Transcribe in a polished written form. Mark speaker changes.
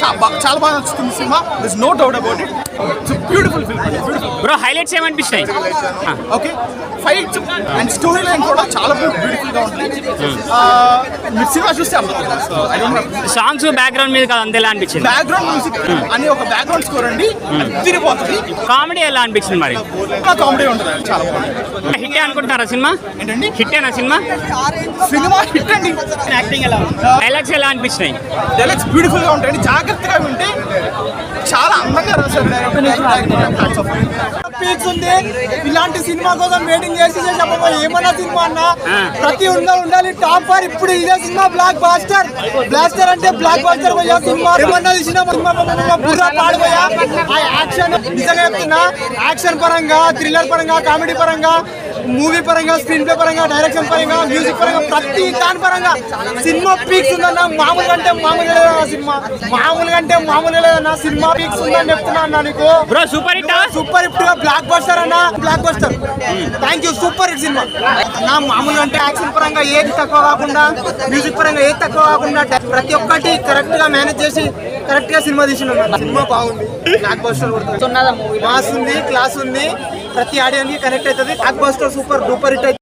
Speaker 1: చాలా బాగా నచ్చుతుంది సినిమా. This no doubt about it. It's beautiful film.
Speaker 2: Bro highlights ఏమనిపిస్తాయి?
Speaker 1: Okay, fight and story line కూడా చాలా బ్యూటిఫుల్ గా ఉంటుంది. మీరు సినిమా చూస్తే
Speaker 2: సాంగ్స్ బ్యాక్గ్రౌండ్ మీద కదా అంతే ఎలా అనిపించింది?
Speaker 1: బ్యాక్గ్రౌండ్ మ్యూజిక్ అని ఒక బ్యాక్గ్రౌండ్ స్కోర్ అండి, తిరిగిపోతుంది.
Speaker 2: కామెడీ ఎలా అనిపించింది మరి?
Speaker 1: కామెడీ ఉంటుంది, చాలా బాగుంది.
Speaker 2: హిట్ అనుకుంటున్నారా సినిమా?
Speaker 1: ఏంటండి
Speaker 2: హిట్ అయినా సినిమా?
Speaker 1: సినిమా హిట్ అండి.
Speaker 2: యాక్టింగ్ ఎలా, డైలాగ్స్ ఎలా అనిపించినాయి?
Speaker 1: డైలాగ్స్ బ్యూటిఫుల్ గా ఉంటాయండి. జాగ్రత్తగా వింటే చాలా అందంగా రాశారు డైరెక్టర్.
Speaker 3: ఇలాంటి సినిమా కోసం వెయిటింగ్ చేసి ఏమన్నా సినిమా అన్నా ప్రతి ఉండాలి టాప్ ఫైవ్. ఇప్పుడు ఇదే సినిమా బ్లాక్ బాస్టర్. బ్లాస్టర్ అంటే బ్లాక్ బాస్టర్ పోయా సినిమా. ఏమన్నా సినిమా బుర్రా పాడిపోయా. ఆ యాక్షన్ నిజంగా చెప్తున్నా, యాక్షన్ పరంగా, థ్రిల్లర్ పరంగా, కామెడీ పరంగా, మూవీ పరంగా, స్క్రీన్ ప్లే పరంగా, డైరెక్షన్ పరంగా, మ్యూజిక్ పరంగా, ప్రతి దాని పరంగా సినిమా పీక్స్ ఉందన్న. మామూలుగా అంటే మామూలుగా లేదన్న సినిమా. మామూలుగా అంటే మామూలుగా లేదన్న సినిమా. పీక్స్ ఉందని చెప్తున్నా అన్న నీకు.
Speaker 2: Bro super hit,
Speaker 3: super hit గా బ్లాక్ బస్టర్ అన్న. Block buster. Thank you. Super hit cinema. నా మామూలుగా అంటే యాక్షన్ పరంగా ఏది తక్కువ కాకుండా, మ్యూజిక్ పరంగా ఏది తక్కువ కాకుండా, ప్రతి ఒక్కటి కరెక్ట్ గా మేనేజ్ చేసి కరెక్ట్ గా సినిమా తీసిన సినిమా బాగుంది. బ్లాక్ బస్టర్ మాస్ ఉంది, క్లాస్ ఉంది, ప్రతి ఆడియన్స్ కి కనెక్ట్ అవుతుంది. Block buster super duper hit.